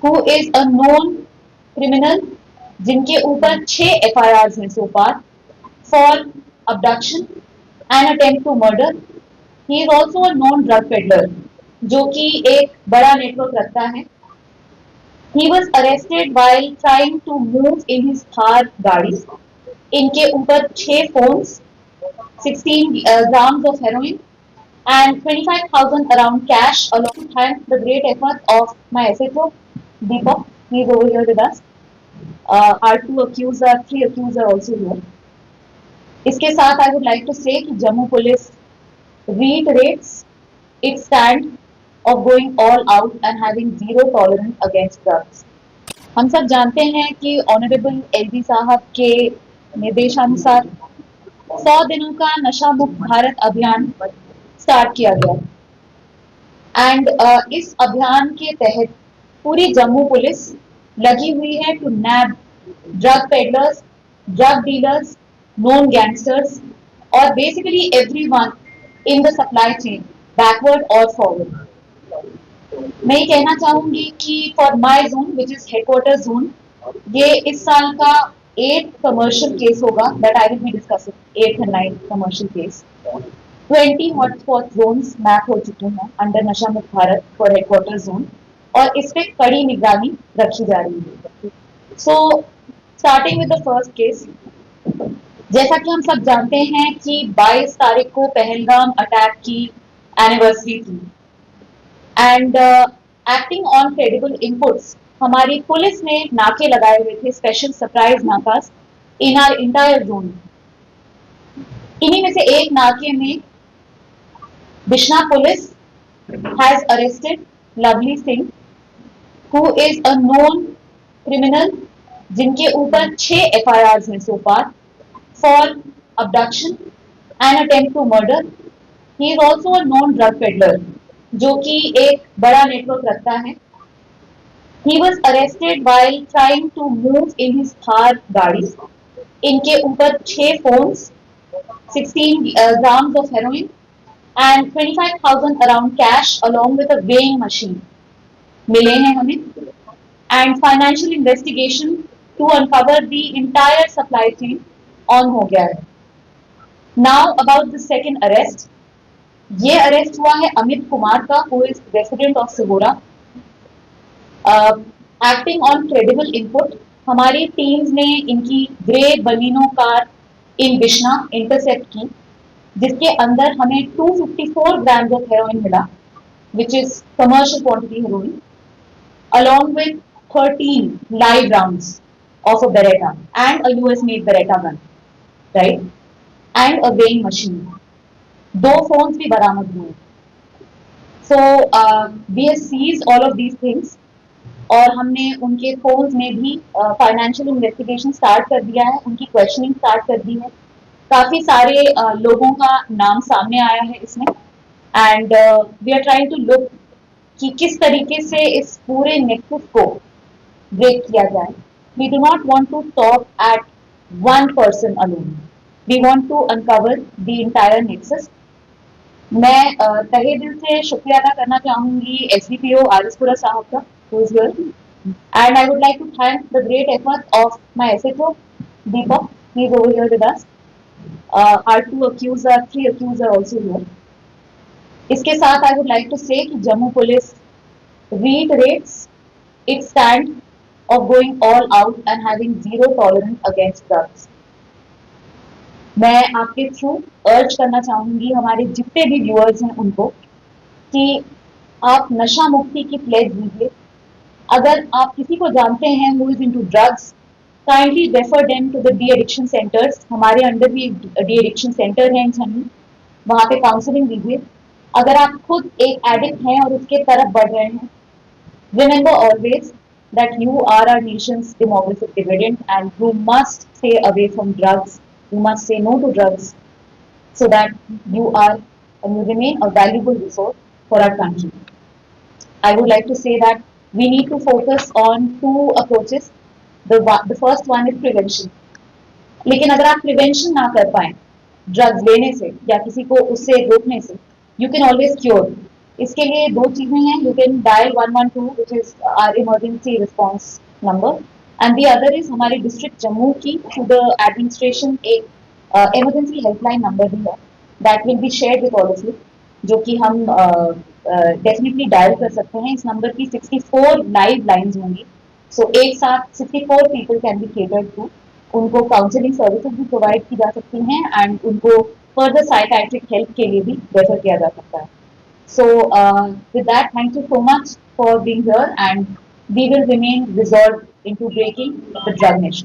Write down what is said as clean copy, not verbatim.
who is a known criminal जिनके ऊपर 6 FIRs हैं so far for abduction and attempt to murder. He is also a known drug peddler जो कि एक बड़ा नेटवर्क रखता है. He was arrested while trying to move in his Thar गाड़ी. इनके ऊपर 6 phones, 16 grams of heroin and 25,000 around cash, along with thanks the great effort of my SHO Deepak. He is over here with us. Our three accused are also here. इसके साथ I would like to say कि Jammu police reiterates its stand of going all out and having zero tolerance against drugs. हम सब जानते हैं कि honourable LG साहब के निर्देशानुसार 100 दिनों का नशा मुक्त भारत अभियान स्टार्ट किया गया एंड इस अभियान के तहत पूरी जम्मू पुलिस लगी हुई है to nab drug peddlers, drug dealers, known gangsters और basically everyone in the supply chain backward और फॉरवर्ड. मैं ये कहना चाहूंगी कि for my zone which is headquarter zone, ये इस साल का 8th कमर्शियल केस होगा that I will be discussing. 8th and 9th commercial case. 20 hotspot zones map हो चुके हैं अंडर नशा मुक्त भारत फॉर हेडक्वार्टर जोन और इस पे कड़ी निगरानी रखी जा रही है. So starting with the first case, जैसा कि हम सब जानते हैं कि 22 तारीख को पहलगाम अटैक की एनिवर्सरी थी and acting on credible inputs हमारी पुलिस ने नाके लगाए हुए थे, स्पेशल सरप्राइज नाकास इन आर इंटायर जोन. इन्हीं में से एक नाके में Bishnah police has arrested Lovely Singh who is a known criminal जिनके ऊपर 6 FIRs हैं so far for abduction and attempt to murder. He is also a known drug peddler जो कि एक बड़ा नेटवर्क रखता है. He was arrested while trying to move in his Thar गाड़ी. इनके ऊपर 6 phones, 16 grams of heroin and 25,000 around cash along with a weighing machine मिले हैं हमें and financial investigation to uncover the entire supply chain on हो गया है. Now about the second arrest. ये अरेस्ट हुआ है अमित कुमार का, who is resident of Sihora. Acting on credible input हमारी टीम्स ने इनकी grey Baleno car in Bishnah intercept की जिसके अंदर हमें 254 ग्राम्स ऑफ हेरोइन मिला which is commercial quantity heroin along with 13 live rounds of a Beretta and a US made Beretta gun, right? And a weighing machine. 2 phones भी बरामद हुए. So we have seized all of these things और हमने उनके phones में भी financial investigation start कर दिया है, उनकी क्वेश्चनिंग स्टार्ट कर दी है. काफी सारे लोगों का नाम सामने आया है इसमें and we are trying to look कि किस तरीके से इस पूरे नेक्सस को ब्रेक किया जाए. We do not want to stop at one person alone, we want to uncover the entire nexus. मैं तहे दिल से शुक्रिया अदा करना चाहूंगी SDPO आरिसपुरा साहब का, who is here, and I would like to thank the great effort of my SHO Deepak. He is over here with us. Our three accused are also here. इसके साथ आई वुड लाइक टू से कि Jammu police reiterates its stand of going all out and having zero tolerance against drugs. मैं आपके through अर्ज करना चाहूंगी हमारे जितने भी व्यूअर्स हैं उनको कि आप नशा मुक्ति की प्लेज दीजिए. अगर आप किसी को जानते हैं who is into drugs, kindly refer them to the de-addiction centers. हमारे अंडर भी de-addiction center है इंसानी, वहाँ पे काउंसलिंग दीजिए. अगर आप खुद एक एडिक्ट हैं और उसके तरफ बढ़ रहे हैं, remember always that you are our nation's demographic dividend and you must stay away from drugs. You must say no to drugs so that you are and you remain a valuable resource for our country. I would like to say that we need to focus on 2 approaches. The first one is prevention. लेकिन अगर आप prevention ना कर पाए drugs लेने से या किसी को उससे रोकने से, you can always cure. इसके लिए दो चीजें हैं, you can dial 112 which is our emergency response number, and the other is हमारे डिस्ट्रिक्ट जम्मू की थ्रू द एडमिनिस्ट्रेशन एक इमरजेंसी हेल्पलाइन नंबर भी है, that will be shared with all of you, जो कि हम डेफिनेटली डायल कर सकते हैं। इस नंबर की 64 लाइव लाइन्स होंगी, सो एक साथ 64 people can be catered to, उनको काउंसलिंग सर्विसेज भी प्रोवाइड की जा सकती हैं एंड उनको फर्दर साइकाट्रिक हेल्प के लिए भी रेफर किया जा सकता है। So, with that, thank you so much for being here, and we will remain resolved into breaking the drug nation.